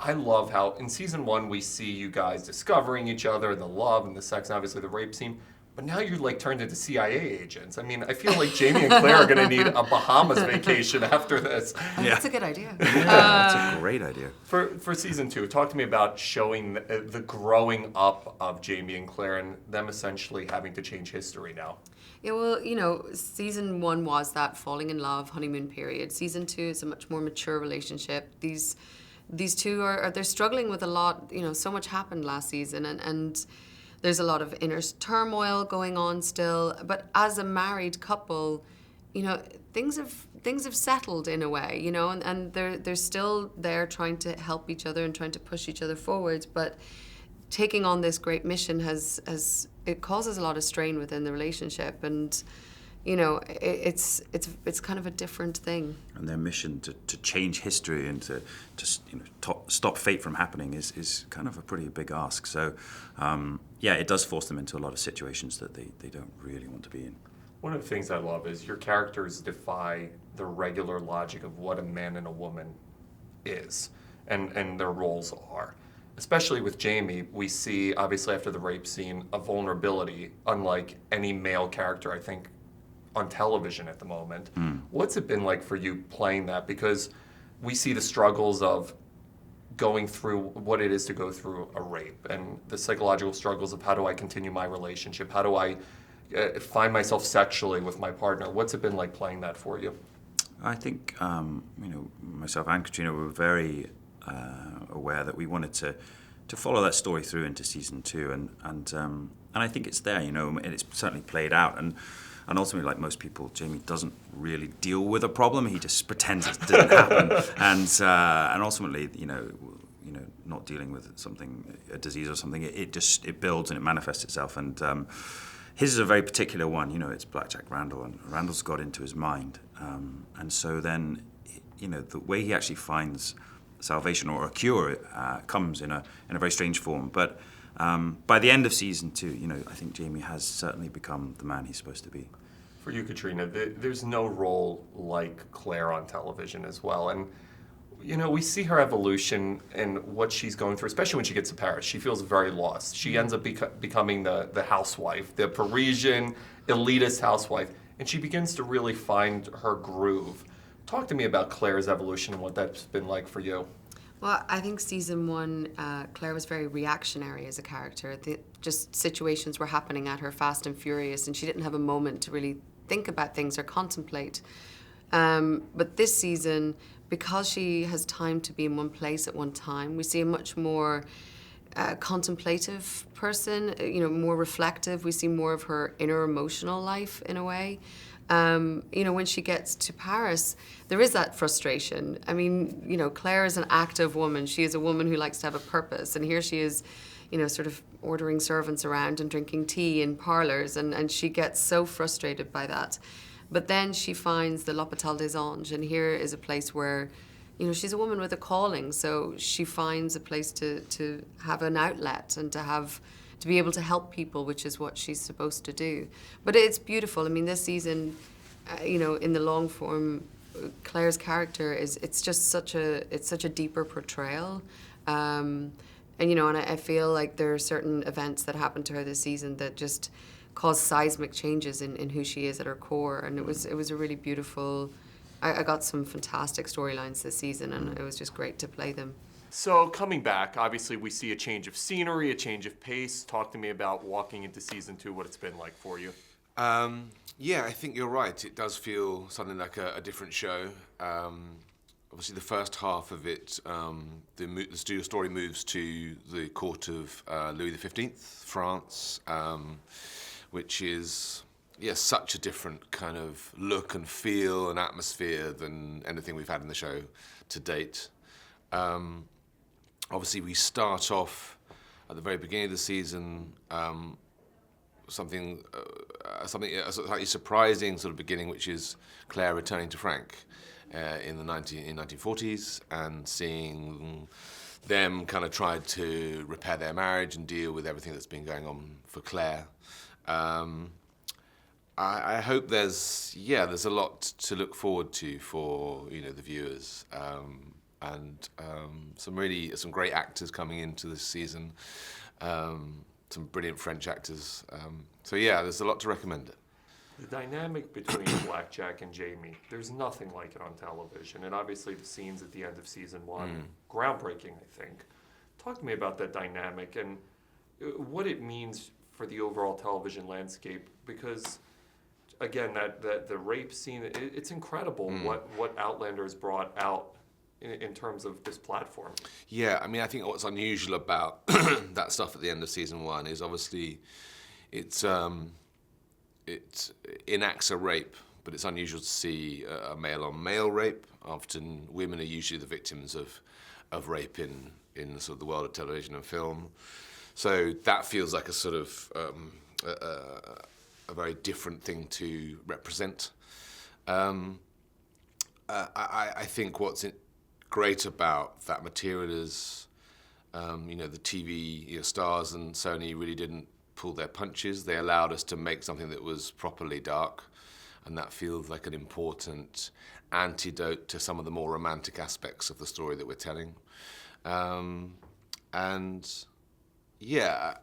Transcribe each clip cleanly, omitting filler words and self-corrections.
I love how in season 1 we see you guys discovering each other, the love and the sex, and obviously the rape scene. But now you're like turned into CIA agents. I mean, I feel like Jamie and Claire are going to need a Bahamas vacation after this. Oh, that's a good idea. Yeah, that's a great idea. For season 2, talk to me about showing the growing up of Jamie and Claire and them essentially having to change history now. Yeah, well, you know, season 1 was that falling in love, honeymoon period. Season 2 is a much more mature relationship. These two they're struggling with a lot. You know, so much happened last season, and there's a lot of inner turmoil going on still. But as a married couple, you know, things have settled in a way, you know, and they're still there trying to help each other and trying to push each other forwards. But taking on this great mission it causes a lot of strain within the relationship, and you know, it's kind of a different thing. And their mission to change history and to stop fate from happening is kind of a pretty big ask. So, yeah, it does force them into a lot of situations that they don't really want to be in. One of the things I love is your characters defy the regular logic of what a man and a woman is and their roles are. Especially with Jamie, we see, obviously after the rape scene, a vulnerability unlike any male character, I think, on television at the moment. What's it been like for you playing that? Because we see the struggles of going through what it is to go through a rape and the psychological struggles of how do I continue my relationship? How do I find myself sexually with my partner? What's it been like playing that for you? I think, myself and Caitriona were very aware that we wanted to follow that story through into season 2, and I think it's there, you know, and it's certainly played out, and ultimately, like most people, Jamie doesn't really deal with a problem. He just pretends it didn't happen, and ultimately, you know, not dealing with something, a disease or something, it builds and it manifests itself, and his is a very particular one. You know, it's Blackjack Randall, and Randall's got into his mind, and so then, you know, the way he actually finds salvation or a cure comes in a very strange form. But by the end of season 2, you know, I think Jamie has certainly become the man he's supposed to be. For you, Caitriona, there's no role like Claire on television as well. And, you know, we see her evolution and what she's going through, especially when she gets to Paris. She feels very lost. She ends up becoming the housewife, the Parisian elitist housewife, and she begins to really find her groove. Talk to me about Claire's evolution and what that's been like for you. Well, I think season 1, Claire was very reactionary as a character. Just situations were happening at her fast and furious, and she didn't have a moment to really think about things or contemplate. But this season, because she has time to be in one place at one time, we see a much more contemplative person, you know, more reflective. We see more of her inner emotional life in a way. You know, when she gets to Paris, there is that frustration. I mean, you know, Claire is an active woman. She is a woman who likes to have a purpose. And here she is, you know, sort of ordering servants around and drinking tea in parlors. And she gets so frustrated by that. But then she finds the L'Hôpital des Anges. And here is a place where, you know, she's a woman with a calling. So she finds a place to have an outlet and to be able to help people, which is what she's supposed to do. But it's beautiful. I mean, this season, you know, in the long form, Claire's character it's such a deeper portrayal. And, you know, and I feel like there are certain events that happened to her this season that just caused seismic changes in who she is at her core. And it was a really beautiful, I got some fantastic storylines this season, and it was just great to play them. So coming back, obviously we see a change of scenery, a change of pace. Talk to me about walking into season 2, what it's been like for you. Yeah, I think you're right. It does feel something like a different show. Obviously, the first half of it, the story moves to the court of Louis XV, France, which is such a different kind of look and feel and atmosphere than anything we've had in the show to date. Obviously, we start off at the very beginning of the season, something a slightly surprising sort of beginning, which is Claire returning to Frank in the 1940s and seeing them kind of try to repair their marriage and deal with everything that's been going on for Claire. I hope there's a lot to look forward to for, you know, the viewers. and some great actors coming into this season, some brilliant French actors. So yeah, there's a lot to recommend it. The dynamic between Blackjack and Jamie, there's nothing like it on television. And obviously the scenes at the end of season 1, groundbreaking, I think. Talk to me about that dynamic and what it means for the overall television landscape, because again, that the rape scene, it's incredible what Outlander has brought out in terms of this platform. Yeah, I mean, I think what's unusual about that stuff at the end of season 1 is obviously it enacts a rape, but it's unusual to see a male-on-male rape. Often women are usually the victims of rape in sort of the world of television and film. So that feels like a sort of a very different thing to represent. I think what's great about that material is, the TV stars and Sony really didn't pull their punches. They allowed us to make something that was properly dark, and that feels like an important antidote to some of the more romantic aspects of the story that we're telling. And yeah,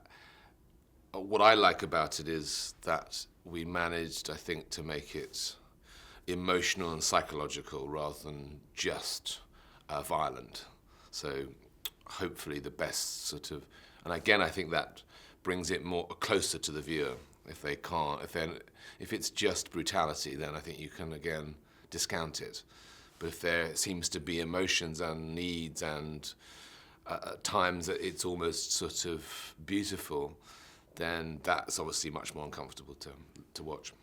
what I like about it is that we managed, I think, to make it emotional and psychological rather than just violent. So hopefully the best sort of, and again, I think that brings it more closer to the viewer. If it's just brutality, then I think you can again discount it. But if there seems to be emotions and needs and at times that it's almost sort of beautiful, then that's obviously much more uncomfortable to watch.